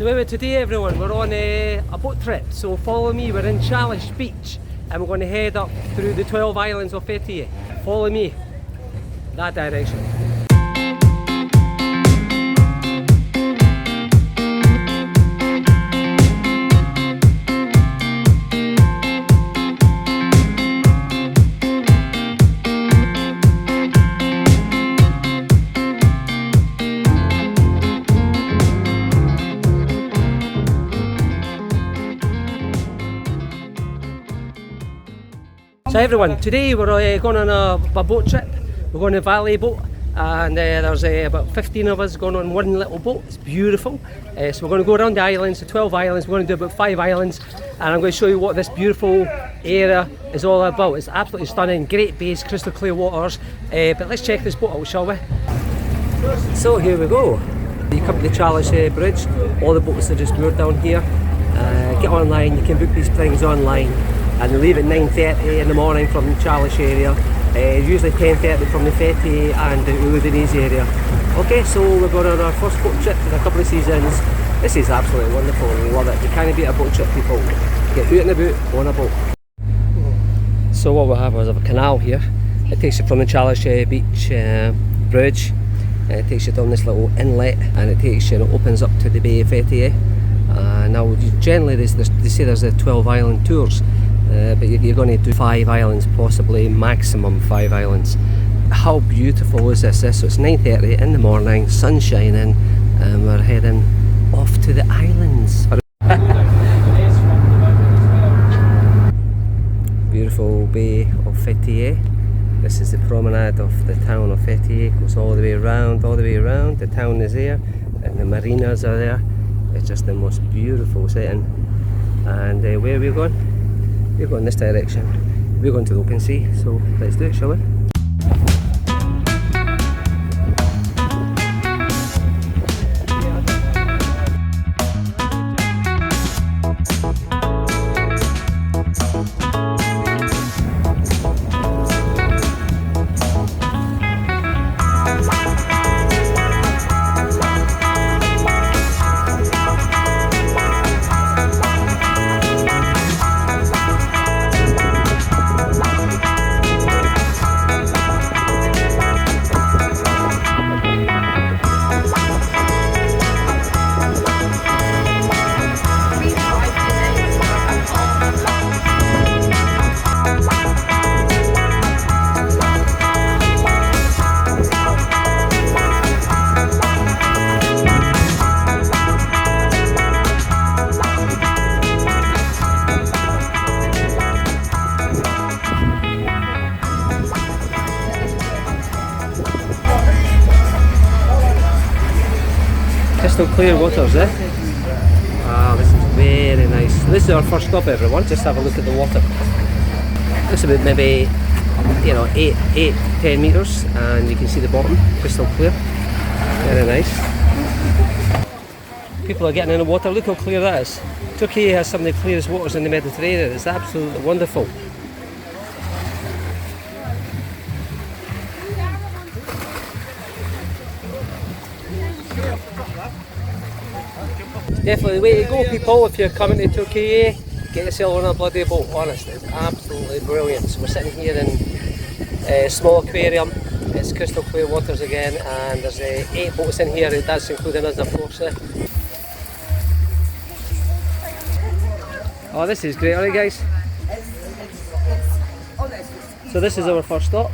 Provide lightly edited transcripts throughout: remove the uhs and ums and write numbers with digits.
So anyway, today everyone, we're on a boat trip, so follow me. We're in Calis Beach and we're going to head up through the 12 islands of Fethiye. Follow me, that direction. So everyone, today we're going on a boat trip. We're going to Valley boat and there's about 15 of us going on one little boat. It's beautiful. So we're going to go around the islands, the 12 islands. We're going to do about 5 islands and I'm going to show you what this beautiful area is all about. It's absolutely stunning, great bays, crystal clear waters. But let's check this boat out, shall we? So here we go. You come to the Calis bridge, all the boats are just moored down here. Get online, you can book these things online. And they leave at 9:30 in the morning from the Calis area, usually 10:30 from the Fethiye and the Udinese area. Okay, so we're going on our first boat trip in a couple of seasons. This is absolutely wonderful, we love it. You can't beat a boat trip, people. Get out and about on a boat. So what we have is a canal here. It takes you from the Calis beach bridge, and it takes you down this little inlet, and it takes you and it opens up to the Bay of Fethiye. Now generally they say there's 12 island tours. But you're going to do 5 islands, possibly maximum 5 islands. How beautiful is this? So it's 9:30 in the morning, sun shining, and we're heading off to the islands. Beautiful Bay of Fethiye. This is the promenade of the town of Fethiye. It goes all the way around, The town is there, and the marinas are there. It's just the most beautiful setting. And where are we going? We're going this direction. We're going to the open sea, so let's do it, shall we? Crystal clear waters, eh? Ah, this is very nice. This is our first stop, everyone. Just have a look at the water. It's about maybe, 8-10 metres, and you can see the bottom, crystal clear. Very nice. People are getting in the water. Look how clear that is. Turkey has some of the clearest waters in the Mediterranean. It's absolutely wonderful. Definitely the way to go, people. If you're coming to Turkey, get yourself on a bloody boat. Honest, it's absolutely brilliant. So we're sitting here in a small aquarium. It's crystal clear waters again, and there's 8 boats in here. It does include us, of course. Oh, this is great, alright guys. So this is our first stop,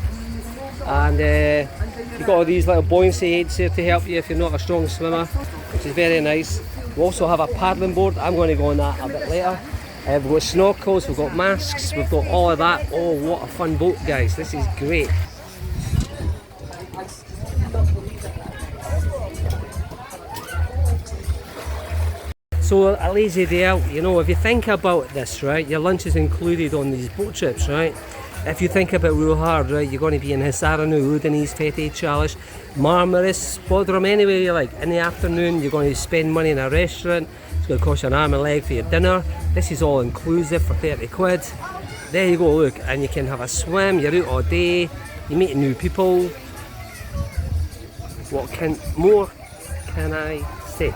and you've got all these little buoyancy aids here to help you if you're not a strong swimmer, which is very nice. We also have a paddling board. I'm going to go on that a bit later. We've got snorkels, we've got masks, we've got all of that. Oh, what a fun boat, guys. This is great. So a lazy day out, if you think about this, right, your lunch is included on these boat trips, right? If you think about real hard, right, you're going to be in Hisaranu, Udinese, Fethiye, Calis, Marmaris, Bodrum, anywhere you like. In the afternoon, you're going to spend money in a restaurant. It's going to cost you an arm and a leg for your dinner. This is all inclusive for 30 quid. There you go, look, and you can have a swim, you're out all day, you meet new people. What more can I say?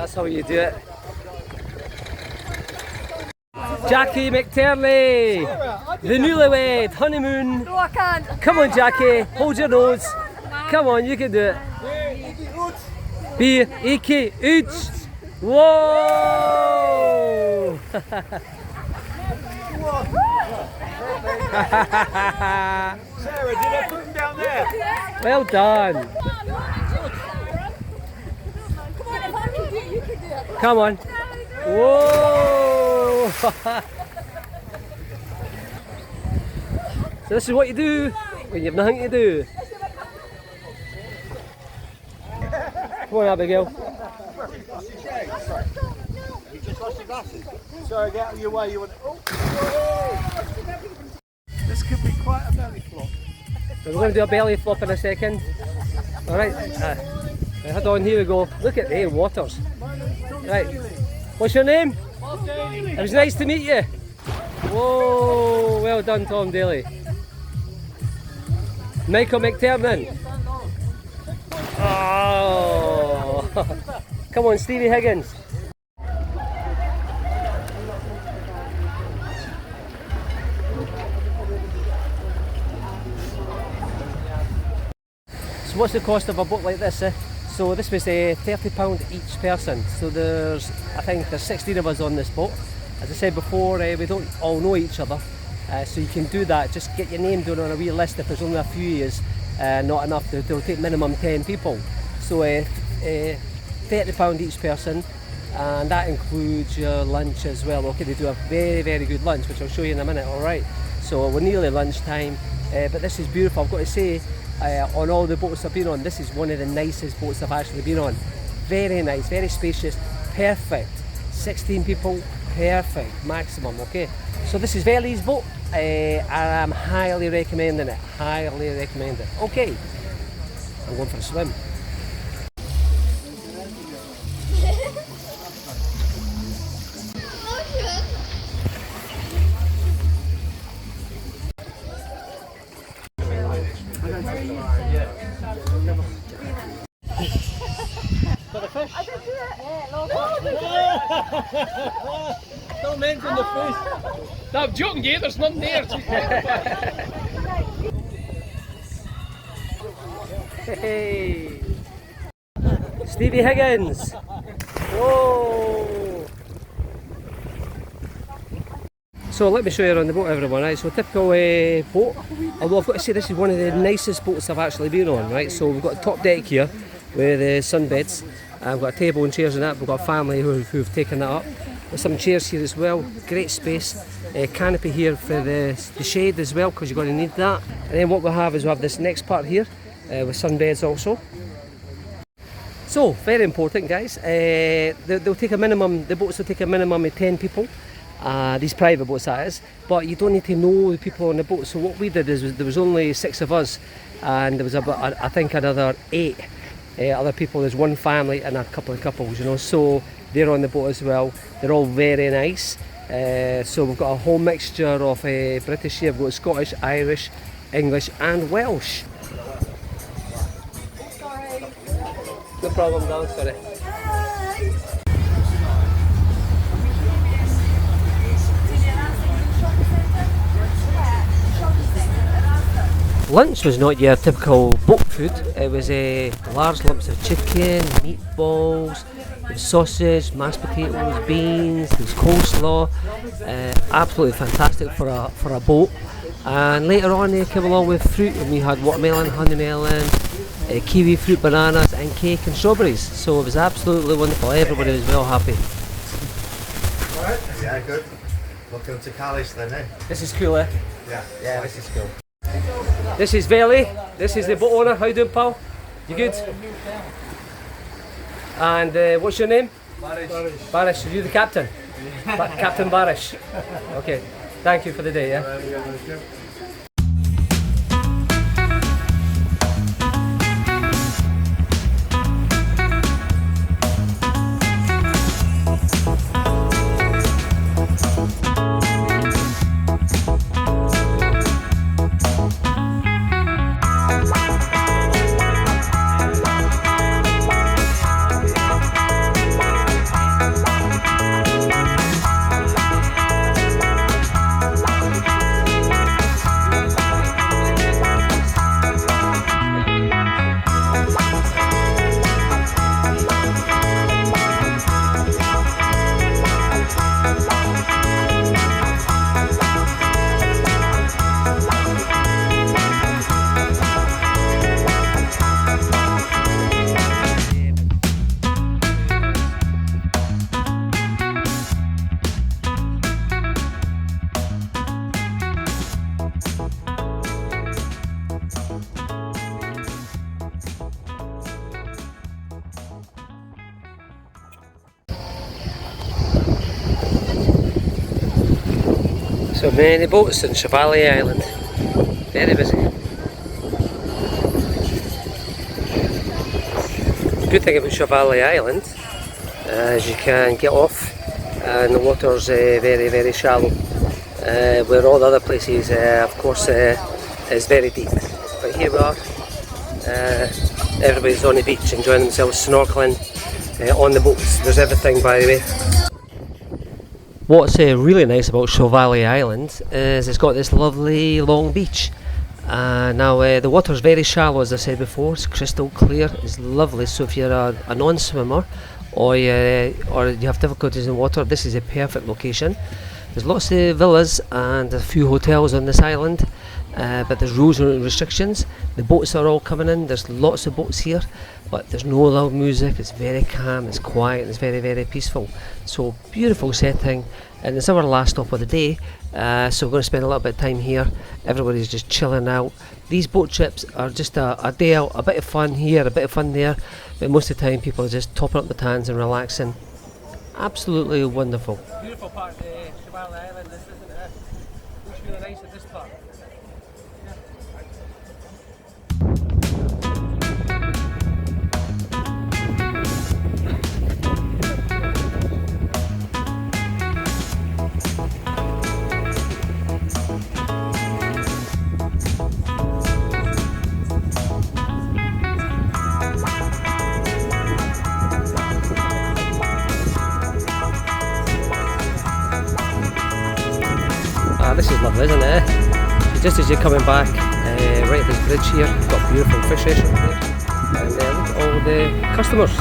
That's how you do it. Jackie McTurnley, the newlywed, honeymoon. No, I can't. Come on, Jackie, hold your nose. Come on, you can do it. Bir, iki, üç. Whoa! Sarah, did I put him down there? Well done. Come on, if I can do it, you can do it. Come on. Whoa! So this is what you do when you have nothing to do. Come on, Abigail. You just lost your glasses. Sorry, get out of your way. You want? Oh. This could be quite a belly flop. We're going to do a belly flop in a second. All right. Hold on. Here we go. Look at the waters. Right. What's your name? It was nice to meet you. Whoa! Well done, Tom Daly. Michael McTernan. Oh! Come on, Stevie Higgins. So what's the cost of a boat like this? So this was £30 each person. So I think there's 16 of us on this boat. As I said before, we don't all know each other. So you can do that, just get your name down on a wee list if there's only a few years, not enough, they'll take minimum 10 people. So £30 each person, and that includes your lunch as well. Okay, they do a very, very good lunch, which I'll show you in a minute, alright. So we're nearly lunchtime, but this is beautiful. I've got to say, on all the boats I've been on, this is one of the nicest boats I've actually been on. Very nice, very spacious, perfect. 16 people, perfect, maximum, okay. So this is Veli's boat, and I'm highly recommending it, highly recommend it. Okay, I'm going for a swim. Got a fish? I did do it. Don't mention the fish. No, I'm joking, yeah, there's none there. Hey, Stevie Higgins. Whoa. So let me show you around the boat, everyone. Right, so typical boat. Although I've got to say this is one of the nicest boats I've actually been on. Right, so we've got a top deck here with sunbeds. We've got a table and chairs and that. We've got a family who've taken that up. There's some chairs here as well. Great space. Canopy here for the shade as well, because you're going to need that. And then what we'll have is we'll have this next part here with sunbeds also. So very important, guys. They'll take a minimum. The boats will take a minimum of 10 people. These private boats, that is. But you don't need to know the people on the boat. So what we did is there was only 6 of us, and there was about I think another 8 other people. There's one family and a couple of couples, you know. So they're on the boat as well. They're all very nice. So we've got a whole mixture of British here. We've got Scottish, Irish, English and Welsh. Sorry. No problem, darling, sorry. Lunch was not your typical boat food. It was large lumps of chicken, meatballs, there was sausage, mashed potatoes, beans, there was coleslaw. Absolutely fantastic for a boat. And later on they came along with fruit, and we had watermelon, honey melon, kiwi fruit, bananas and cake and strawberries. So it was absolutely wonderful. Everybody was well happy. Alright, yeah, good. Welcome to Calis then, eh? This is cool, eh? Yeah, this is cool. This is Veli. This is the boat owner. How you doing, pal? You good? And what's your name? Barish. Are you the captain? Captain Barish. Okay. Thank you for the day, yeah? So many boats on Fethiye Island. Very busy. The good thing about Fethiye Island is you can get off and the water's very, very shallow. Where all the other places, of course, is very deep. But here we are. Everybody's on the beach enjoying themselves snorkeling on the boats. There's everything, by the way. What's really nice about Fethiye Island is it's got this lovely long beach. Now the water's very shallow, as I said before. It's crystal clear. It's lovely. So if you're a non-swimmer or you have difficulties in water, this is a perfect location. There's lots of villas and a few hotels on this island, but there's rules and restrictions. The boats are all coming in. There's lots of boats here, but there's no loud music. It's very calm, it's quiet, it's very, very peaceful. So beautiful setting, and it's our last stop of the day, so we're going to spend a little bit of time here. Everybody's just chilling out. These boat trips are just a day out, a bit of fun here, a bit of fun there, but most of the time people are just topping up the tans and relaxing. Absolutely wonderful. Beautiful part of Fethiye Island, this isn't it? Looks really nice at this part. This is lovely, isn't it? Just as you're coming back, right at this bridge here, you've got beautiful fish restaurant here. And look at all the customers.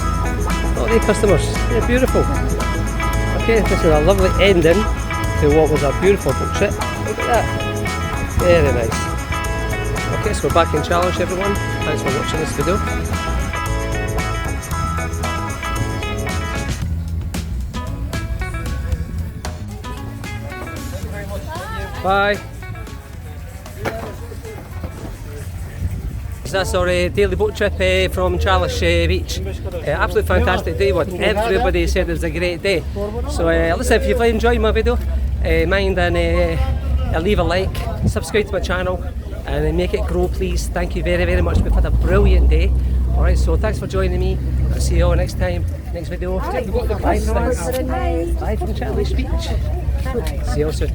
All the customers, they're beautiful. Okay, this is a lovely ending to what was a beautiful boat trip. Look at that. Very nice. Okay, so we're back in challenge, everyone. Thanks for watching this video. Bye. So that's our daily boat trip from Calis Beach. Absolutely fantastic day one. Everybody said it was a great day. So listen, if you've enjoyed my video, mind and leave a like, subscribe to my channel and make it grow, please. Thank you very, very much. We've had a brilliant day. Alright, so thanks for joining me. I'll see you all next time, next video. Bye from Calis Beach. See you all soon.